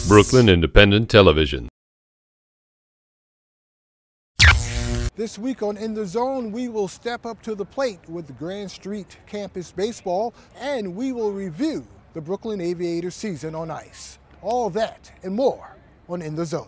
Brooklyn Independent Television. This week on In the Zone, we will step up to the plate with Grand Street Campus Baseball, and we will review the Brooklyn Aviators season on ice. All that and more on In the Zone.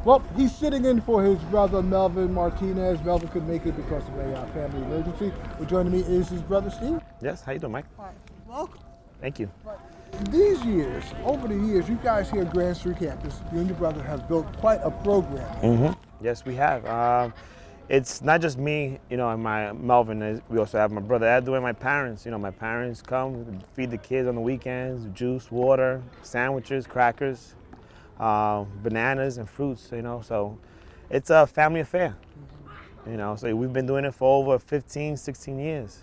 Well, he's sitting in for his brother, Melvin Martinez. Melvin couldn't make it because of a family emergency. But joining me is his brother, Steve. Yes, how you doing, Mike? Hi. Welcome. Thank you. These years, over the years, you guys here at Grand Street Campus, you and your brother have built quite a program. Yes, we have. It's not just me, and my Melvin. We also have my brother Ed and my parents. My parents come, feed the kids on the weekends, juice, water, sandwiches, crackers. Bananas and fruits, so it's a family affair, so we've been doing it for over 15, 16 years.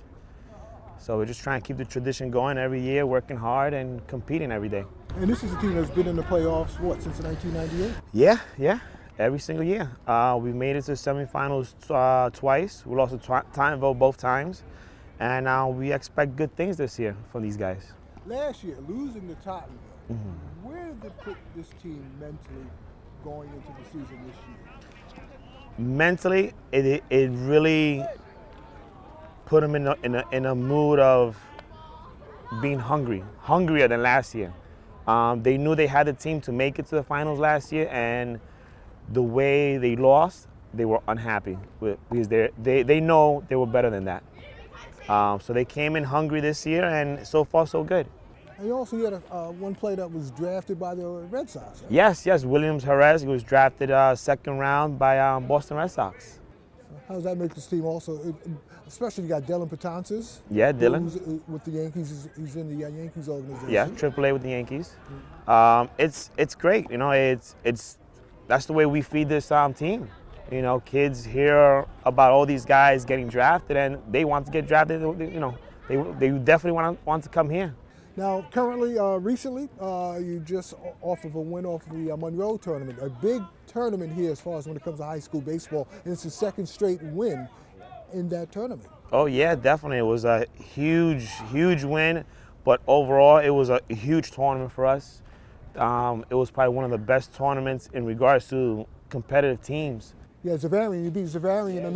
So we're just trying to keep the tradition going every year, working hard and competing every day. And this is a team that's been in the playoffs, since 1998? Yeah, every single year. We've made it to the semifinals twice. We lost to Tottenville both times, and we expect good things this year from these guys. Last year, losing to Tottenville, where did it put this team mentally going into the season this year? Mentally, it really put them in a mood of being hungrier than last year. They knew they had the team to make it to the finals last year, and the way they lost, they were unhappy because they know they were better than that. So they came in hungry this year, and so far so good. And you also had one player that was drafted by the Red Sox. Right? Yes, Williams Jerez. He was drafted second round by Boston Red Sox. How does that make this team also, especially you got Dylan Patances? Yeah, Dylan. Who's with the Yankees. He's in the Yankees organization. Yeah, AAA with the Yankees. It's great. That's the way we feed this team. Kids hear about all these guys getting drafted, and they want to get drafted. They definitely want to come here. Now, currently, recently, you just off of a win off the Monroe tournament, a big tournament here as far as when it comes to high school baseball, and it's the second straight win in that tournament. Oh yeah, definitely. It was a huge win, but overall, it was a huge tournament for us. It was probably one of the best tournaments in regards to competitive teams. Yeah, Zavarian. You beat Zavarian.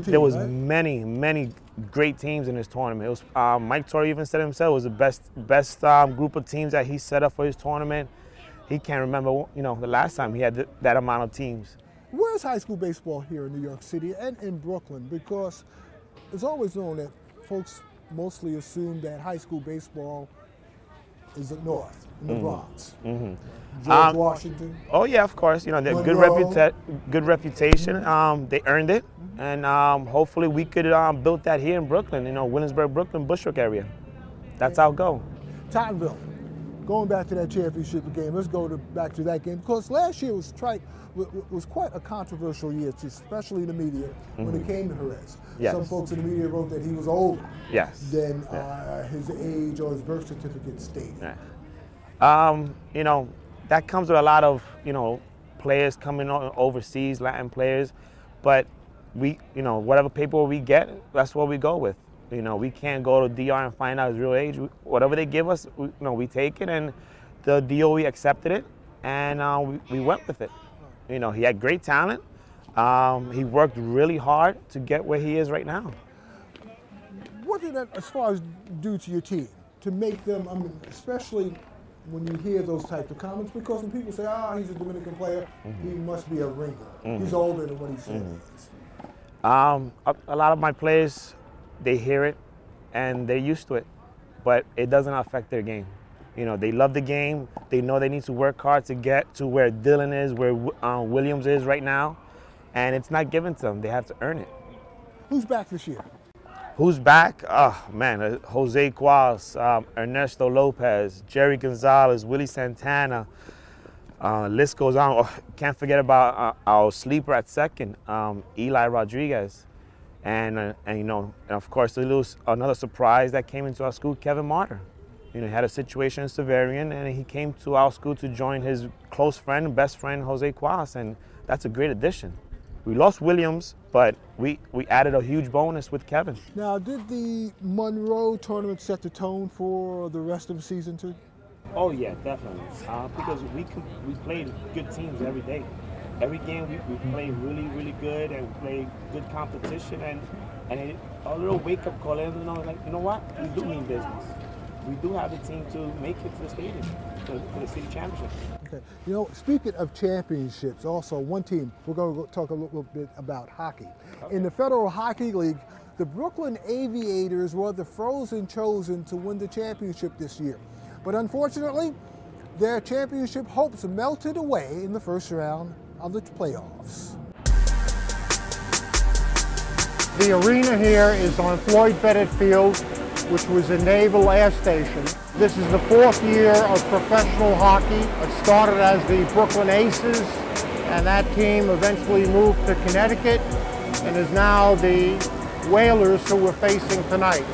There was many great teams in this tournament. It was Mike Torrey even said himself it was the best group of teams that he set up for his tournament. He can't remember the last time he had that amount of teams. Where's high school baseball here in New York City and in Brooklyn? Because it's always known that folks mostly assume that high school baseball is up north, in the Bronx. George Washington. Oh yeah, of course. They're good reputation. They earned it, and hopefully we could build that here in Brooklyn. Williamsburg, Brooklyn, Bushwick area. That's our goal. Tottenville. Going back to that championship game, let's go back to that game because last year was quite a controversial year, especially in the media when it came to Jerez. Yes. Some folks in the media wrote that he was older than his age or his birth certificate stated. Yeah. That comes with a lot of players coming overseas, Latin players, but we whatever paperwork we get, that's what we go with. We can't go to DR and find out his real age. Whatever they give us, we take it, and the DOE accepted it, and we went with it. He had great talent. He worked really hard to get where he is right now. What did that, as far as do to your team, to make them, especially when you hear those types of comments, because when people say, he's a Dominican player, he must be a ringer. He's older than what he says. A lot of my players, they hear it and they're used to it, but it doesn't affect their game. They love the game. They know they need to work hard to get to where Dylan is, where Williams is right now, and it's not given to them. They have to earn it. Who's back this year? Who's back? Oh, man, Jose Quaz, Ernesto Lopez, Jerry Gonzalez, Willie Santana. List goes on. Oh, can't forget about our sleeper at second, Eli Rodriguez. And of course, another surprise that came into our school, Kevin Martyr. You know, he had a situation in Severian, and he came to our school to join his close friend, best friend, Jose Quas, and that's a great addition. We lost Williams, but we added a huge bonus with Kevin. Now, did the Monroe tournament set the tone for the rest of the season too? Oh yeah, definitely. Because we played good teams every day. Every game we played really, really good, and we played good competition, and a little wake-up call, and you know what? We do mean business. We do have the team to make it to the stadium, for the city championship. Okay. You know, speaking of championships, also one team, we're going to talk a little bit about hockey. Okay. In the Federal Hockey League, the Brooklyn Aviators were the frozen chosen to win the championship this year. But unfortunately, their championship hopes melted away in the first round of the playoffs. The arena here is on Floyd Bennett Field, which was a naval air station. This is the 4th year of professional hockey. It started as the Brooklyn Aces, and that team eventually moved to Connecticut and is now the Whalers, who we're facing tonight.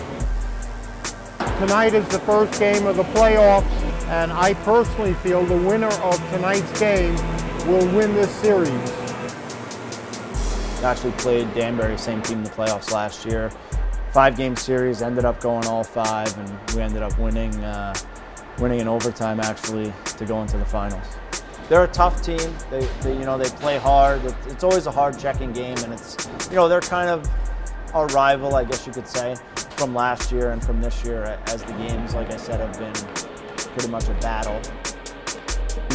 Tonight is the first game of the playoffs, and I personally feel the winner of tonight's game will win this series. Actually played Danbury, same team in the playoffs last year. 5-game series, ended up going all 5, and we ended up winning in overtime actually to go into the finals. They're a tough team. They play hard. It's always a hard checking game, and they're kind of our rival, I guess you could say, from last year and from this year, as the games, like I said, have been pretty much a battle.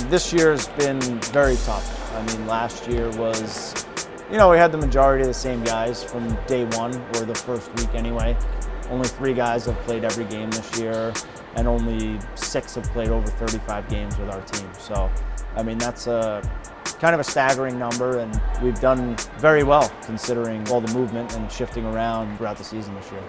This year has been very tough. I mean, last year was, we had the majority of the same guys from day one, or the first week anyway. Only 3 guys have played every game this year, and only 6 have played over 35 games with our team. So, I mean, that's kind of a staggering number, and we've done very well considering all the movement and shifting around throughout the season this year.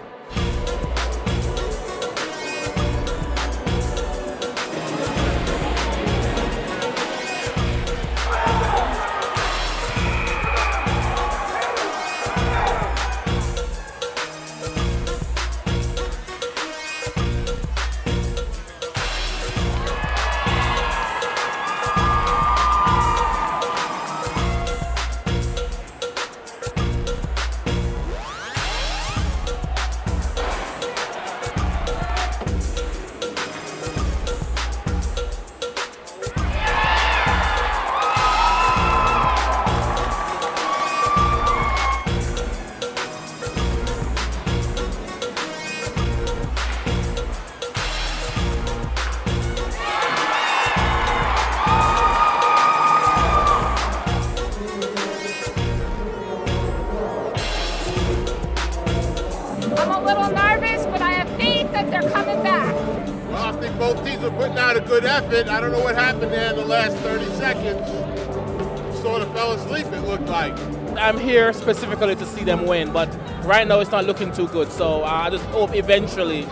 Both teams are putting out a good effort. I don't know what happened there in the last 30 seconds. Sort of fell asleep, it looked like. I'm here specifically to see them win, but right now it's not looking too good. So I just hope eventually,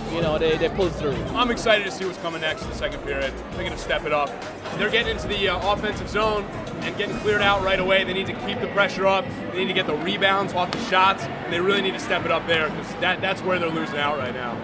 they pull through. I'm excited to see what's coming next in the second period. They're going to step it up. They're getting into the offensive zone and getting cleared out right away. They need to keep the pressure up. They need to get the rebounds off the shots, and they really need to step it up there, because that's where they're losing out right now.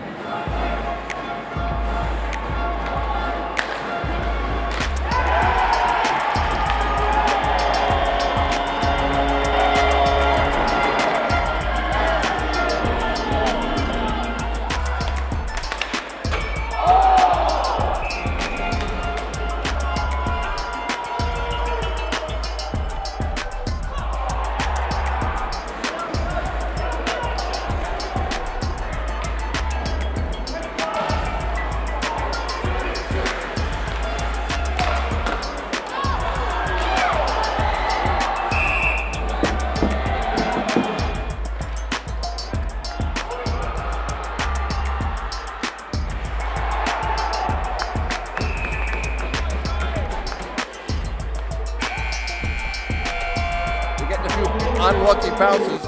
Unlucky bounces.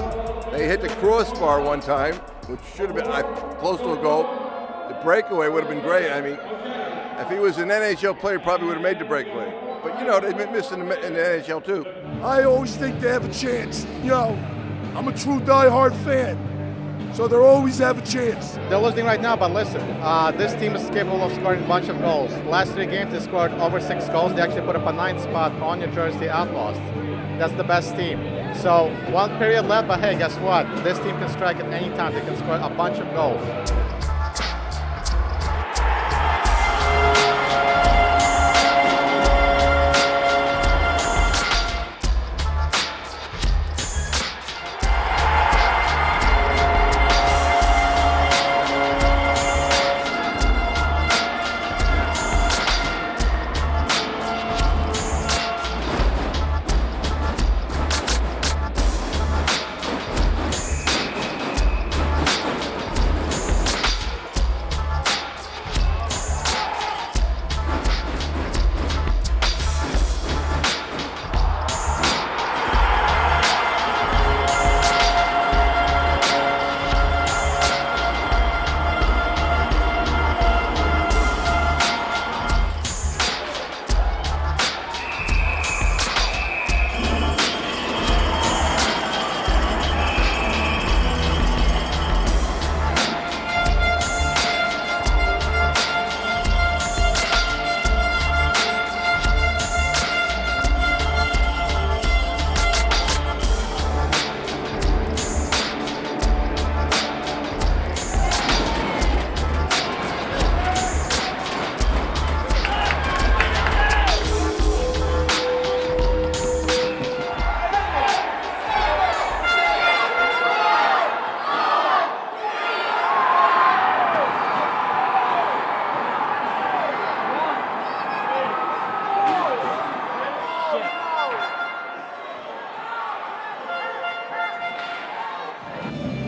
They hit the crossbar one time, which should have been close to a goal. The breakaway would have been great. I mean, if he was an NHL player, he probably would have made the breakaway. But they've been missing in the NHL too. I always think they have a chance. I'm a true diehard fan. so they'll always have a chance. They're losing right now, but listen, this team is capable of scoring a bunch of goals. Last 3 games, they scored over 6 goals. They actually put up a 9th spot on New Jersey Outlaws. That's the best team. So 1 period left, but hey, guess what? This team can strike at any time. They can score a bunch of goals.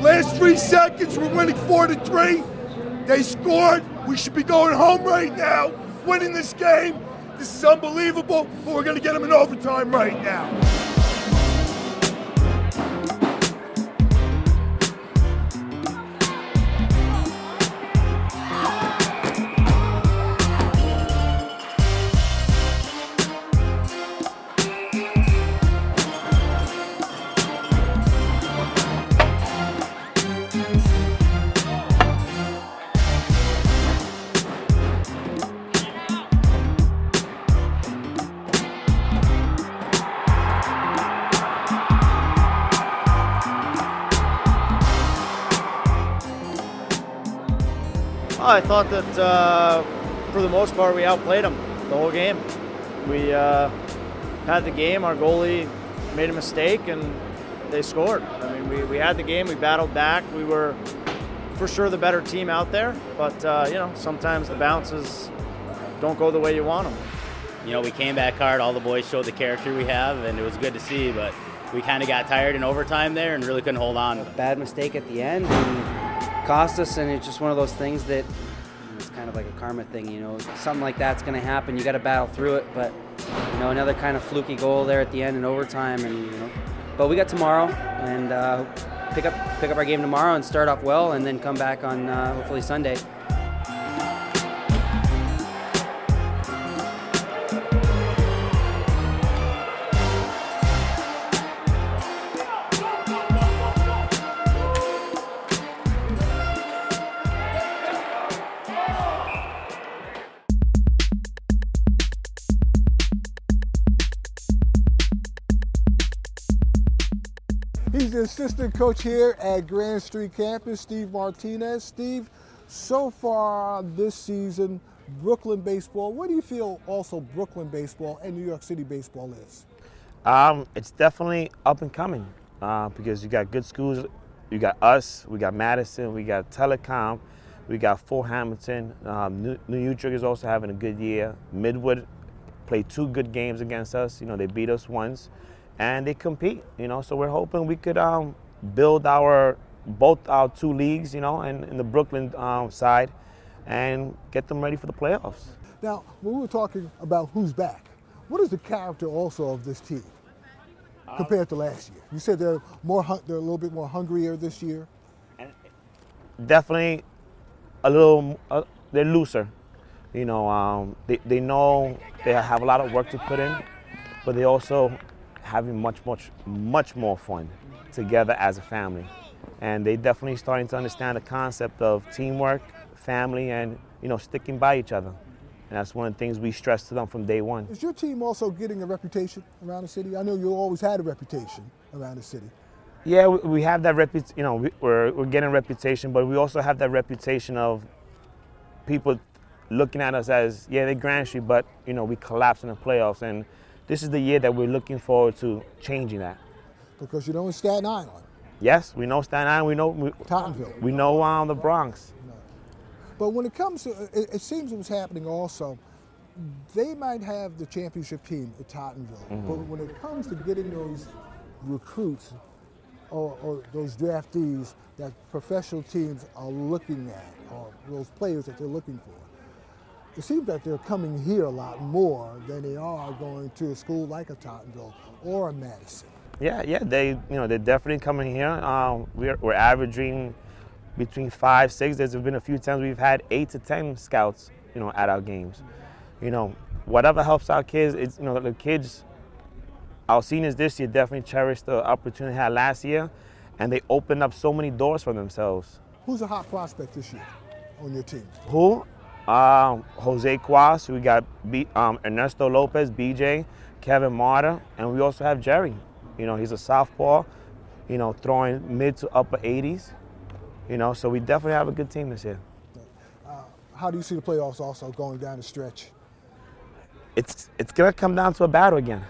Last 3 seconds, we're winning 4-3. They scored. We should be going home right now, winning this game. This is unbelievable, but we're going to get them in overtime right now. I thought that for the most part we outplayed them the whole game. We had the game, our goalie made a mistake and they scored. I mean, we had the game, we battled back. We were for sure the better team out there, but you know, sometimes the bounces don't go the way you want them. You know, we came back hard, all the boys showed the character we have, and it was good to see, but we kind of got tired in overtime there and really couldn't hold on. A bad mistake at the end and cost us, and it's just one of those things that it's kind of like a karma thing, you know. Something like that's going to happen. You got to battle through it, but you know, another kind of fluky goal there at the end in overtime, and you know. But we got tomorrow, and pick up our game tomorrow and start off well, and then come back on hopefully Sunday. He's the assistant coach here at Grand Street campus, Steve Martinez. Steve, so far this season, Brooklyn baseball, what do you feel also Brooklyn baseball and New York City baseball is? It's definitely up and coming because you got good schools. You got us, we got Madison, we got Telecom, we got Fort Hamilton. New Utrecht is also having a good year. Midwood played 2 good games against us. You know, they beat us once. And they compete, you know, so we're hoping we could build both our 2 leagues, you know, and in the Brooklyn side, and get them ready for the playoffs. Now, when we were talking about who's back, what is the character also of this team compared to last year? You said they're a little bit more hungrier this year. Definitely a little, they're looser. You know, they know they have a lot of work to put in, but they also having much more fun together as a family. And they definitely starting to understand the concept of teamwork, family, and sticking by each other. And that's one of the things we stress to them from day one. Is your team also getting a reputation around the city? I know you always had a reputation around the city. Yeah, we have that reputation. We're getting a reputation, but we also have that reputation of people looking at us as, yeah, they're Grand Street, but we collapsed in the playoffs. And this is the year that we're looking forward to changing that. Because you know in Staten Island. Yes, we know Staten Island. We know Tottenville. We know the Bronx. But when it comes to, it seems what's happening also, they might have the championship team at Tottenville, but when it comes to getting those recruits or those draftees that professional teams are looking at, or those players that they're looking for, it seems that they're coming here a lot more than they are going to a school like a Tottenville or a Madison. Yeah, they're definitely coming here. We're averaging between 5, 6. There's been a few times we've had 8 to 10 scouts, at our games. Whatever helps our kids. It's the kids. Our seniors this year definitely cherished the opportunity they had last year, and they opened up so many doors for themselves. Who's a hot prospect this year on your team? Who? Jose Quas. We got Ernesto Lopez, BJ, Kevin Marta, and we also have Jerry. He's a southpaw. Throwing mid to upper 80s. So we definitely have a good team this year. How do you see the playoffs also going down the stretch? It's going to come down to a battle again,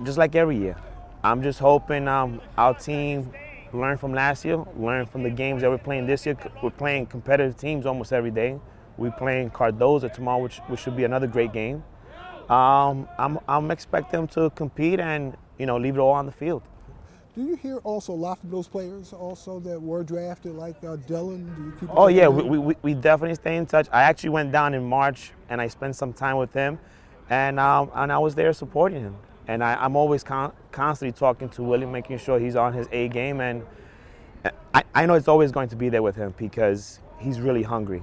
just like every year. I'm just hoping our team learn from last year, learn from the games that we're playing this year. We're playing competitive teams almost every day. We're playing Cardozo tomorrow, which should be another great game. I'm expecting them to compete and leave it all on the field. Do you hear also a lot from those players also that were drafted, like Dylan? Do you keep yeah, we definitely stay in touch. I actually went down in March and I spent some time with him, and I was there supporting him. And I'm always constantly talking to Willie, making sure he's on his A game, and I know it's always going to be there with him because he's really hungry.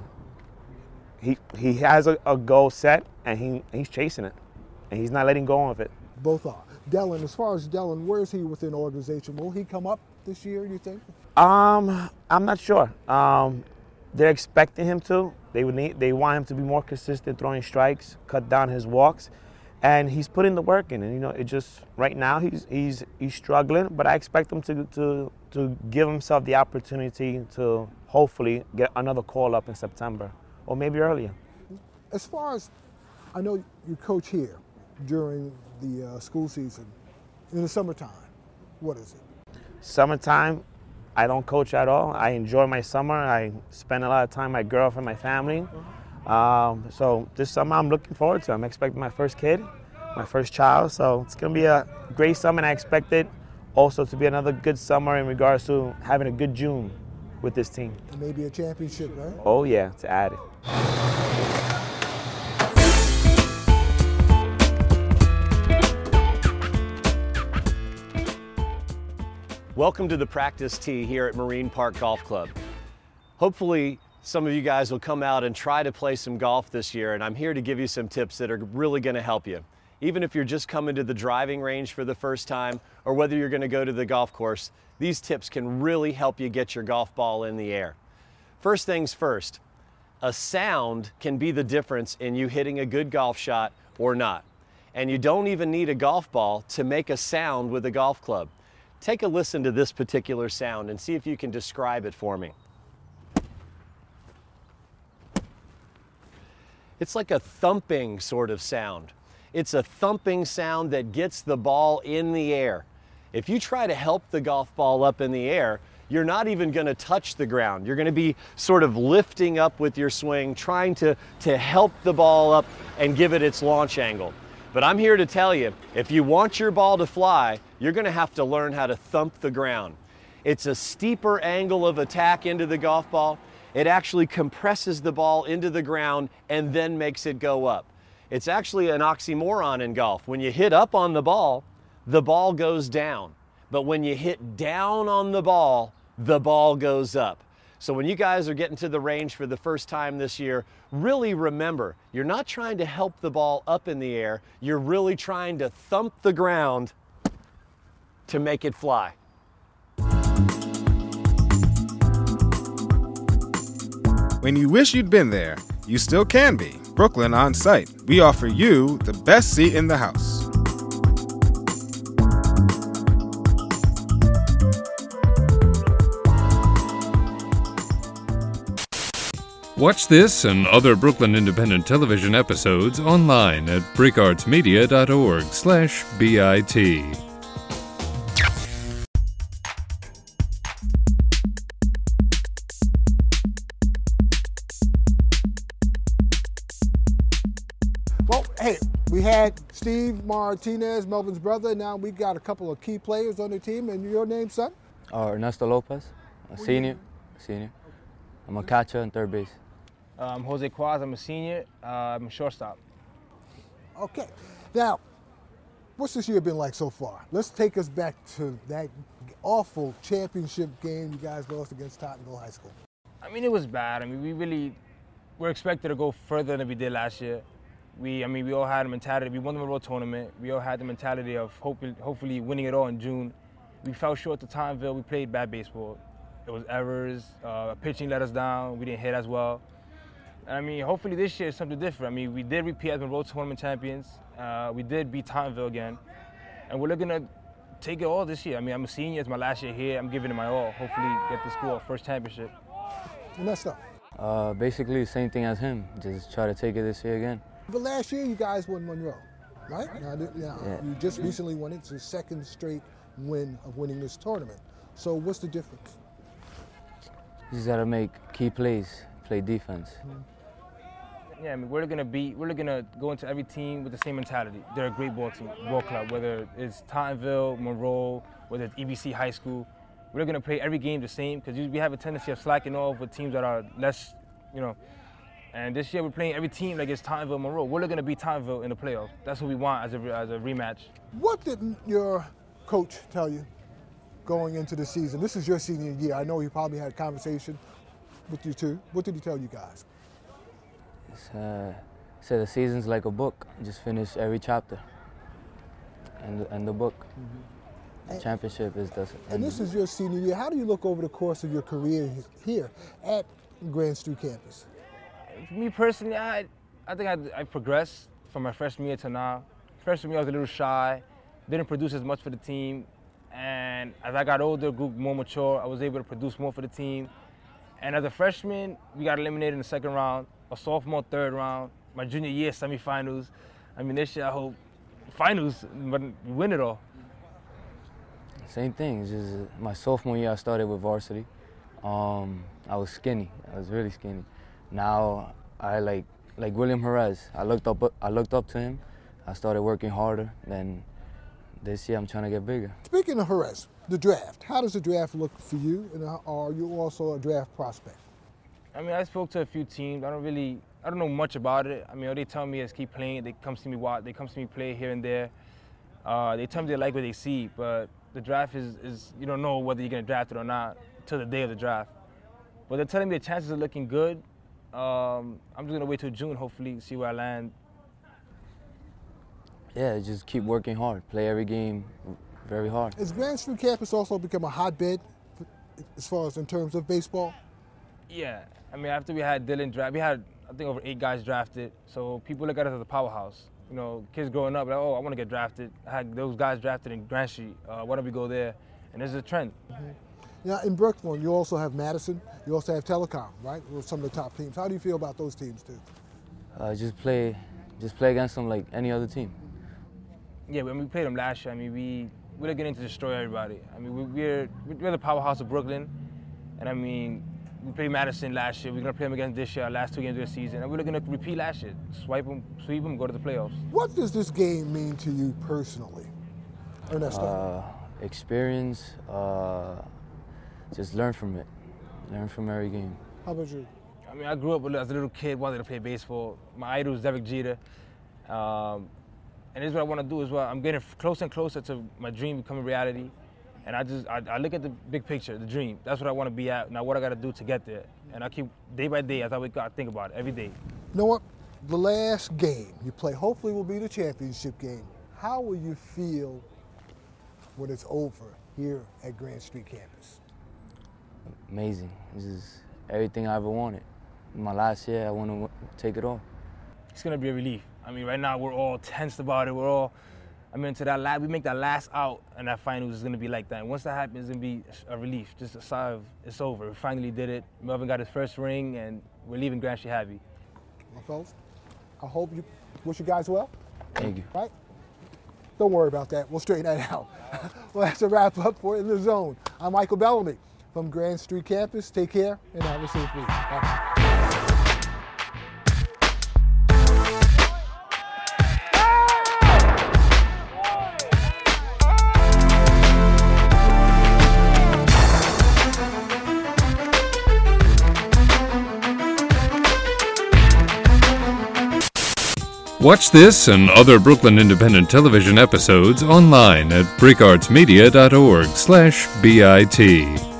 He has a goal set and he's chasing it, and he's not letting go of it. Both are. Dylan, as far as Dylan, where is he within the organization? Will he come up this year, do you think? I'm not sure. They're expecting him to. They want him to be more consistent throwing strikes, cut down his walks, and he's putting the work in. And it just right now he's struggling, but I expect him to give himself the opportunity to hopefully get another call up in September or maybe earlier. As far as I know, you coach here during the school season. In the summertime, what is it? Summertime, I don't coach at all. I enjoy my summer. I spend a lot of time with my girlfriend, my family. So this summer I'm looking forward to. I'm expecting my first kid, my first child. So it's going to be a great summer, and I expect it also to be another good summer in regards to having a good June with this team. And maybe a championship, right? Oh yeah, to add it. Welcome to the practice tee here at Marine Park Golf Club. Hopefully some of you guys will come out and try to play some golf this year, and I'm here to give you some tips that are really going to help you. Even if you're just coming to the driving range for the first time, or whether you're going to go to the golf course, these tips can really help you get your golf ball in the air. First things first, a sound can be the difference in you hitting a good golf shot or not. And you don't even need a golf ball to make a sound with a golf club. Take a listen to this particular sound and see if you can describe it for me. It's like a thumping sort of sound. It's a thumping sound that gets the ball in the air. If you try to help the golf ball up in the air, you're not even going to touch the ground. You're going to be sort of lifting up with your swing, trying to help the ball up and give it its launch angle. But I'm here to tell you, if you want your ball to fly, you're going to have to learn how to thump the ground. It's a steeper angle of attack into the golf ball. It actually compresses the ball into the ground and then makes it go up. It's actually an oxymoron in golf. When you hit up on the ball goes down. But when you hit down on the ball goes up. So when you guys are getting to the range for the first time this year, really remember, you're not trying to help the ball up in the air, you're really trying to thump the ground to make it fly. When you wish you'd been there, you still can be. Brooklyn on site. We offer you the best seat in the house. Watch this and other Brooklyn Independent Television episodes online at bricartsmedia.org/BIT. Well, hey, we had Steve Martinez, Melvin's brother. Now we got a couple of key players on the team. And your name, son? Ernesto Lopez, a senior. I'm a catcher and third base. I'm Jose Quaz, I'm a senior, I'm a shortstop. Okay, now, what's this year been like so far? Let's take us back to that awful championship game you guys lost against Tottenville High School. I mean, it was bad. I mean, we're expected to go further than we did last year. We all had a mentality. We won the road tournament. We all had the mentality of hopefully winning it all in June. We fell short to Tottenville. We played bad baseball. It was errors. Pitching let us down. We didn't hit as well. I mean, hopefully this year is something different. I mean, we did repeat as the road tournament champions. We did beat Tottenville again. And we're looking to take it all this year. I mean, I'm a senior. It's my last year here. I'm giving it my all. Hopefully get the school our first championship. And that's up. Basically the same thing as him. Just try to take it this year again. But last year you guys won Monroe, right? Now, Yeah. You just recently won it. It's your second straight win of winning this tournament. So what's the difference? You just gotta make key plays, play defense. Yeah, I mean, we're gonna go into every team with the same mentality. They're a great ball club, whether it's Tottenville, Monroe, whether it's EBC High School. We're gonna play every game the same because we have a tendency of slacking off with teams that are less, And this year we're playing every team like it's Tottenville, Monroe. We're looking to beat Tottenville in the playoffs. That's what we want as a rematch. What did your coach tell you going into the season? This is your senior year. I know he probably had a conversation with you too. What did he tell you guys? Said the season's like a book. Just finish every chapter. And the book. The championship is the. And this is your senior year. How do you look over the course of your career here at Grand Street campus? For me personally, I think I progressed from my freshman year to now. Freshman year I was a little shy, didn't produce as much for the team. And as I got older, grew more mature, I was able to produce more for the team. And as a freshman, we got eliminated in the second round. A sophomore, third round. My junior year, semifinals. I mean, this year I hope finals, but we win it all. Same thing. It's just my sophomore year, I started with varsity. I was skinny. I was really skinny. Now I like William Jerez. I looked up to him. I started working harder. Then this year I'm trying to get bigger. Speaking of Jerez, the draft. How does the draft look for you? And are you also a draft prospect? I mean, I spoke to a few teams. I don't know much about it. I mean, all they tell me is keep playing. They come see me watch. They come see me play here and there. They tell me they like what they see, but the draft is you don't know whether you're gonna draft it or not till the day of the draft. But they're telling me the chances are looking good. I'm just gonna wait till June, hopefully, see where I land. Yeah, just keep working hard. Play every game very hard. Has Grand Street campus also become a hotbed as far as in terms of baseball? Yeah, I mean, after we had Dylan draft, we had, I think, over 8 guys drafted. So people look at us as a powerhouse. You know, kids growing up, like, oh, I want to get drafted. I had those guys drafted in Grand Street. Why don't we go there? And this is a trend. Mm-hmm. Now, in Brooklyn, you also have Madison. You also have Telecom, right? With some of the top teams. How do you feel about those teams, too? Just play against them like any other team. Yeah, when we played them last year, I mean, we're looking to destroy everybody. I mean, we're the powerhouse of Brooklyn. And, I mean, we played Madison last year. We're going to play them again this year, our last 2 games of the season. And we're looking to repeat last year. Sweep them, go to the playoffs. What does this game mean to you personally, Ernesto? Experience, just learn from it. Learn from every game. How about you? I mean, I grew up as a little kid, wanted to play baseball. My idol was Derek Jeter. And this is what I want to do as well. I'm getting closer and closer to my dream becoming reality. And I look at the big picture, the dream. That's what I want to be at. Now what I got to do to get there. And I keep, day by day, as I wake up, I think about it every day. You know what? The last game you play hopefully will be the championship game. How will you feel when it's over here at Grand Street campus? Amazing. This is everything I ever wanted. my last year, I want to take it all. It's going to be a relief. I mean, right now we're all tensed about it. We're all, I mean, we make that last out, and that finals is going to be like that. And once that happens, it's going to be a relief, just a sigh of it's over. We finally did it. Melvin got his first ring, and we're leaving Grand Street happy. Well, folks, I wish you guys well. Thank you. Right? Don't worry about that. We'll straighten that out. Well, that's a wrap up for In the Zone. I'm Michael Bellamy from Grand Street Campus. Take care and have a safe week. Bye. Watch this and other Brooklyn Independent Television episodes online at breakartsmedia.org/BIT.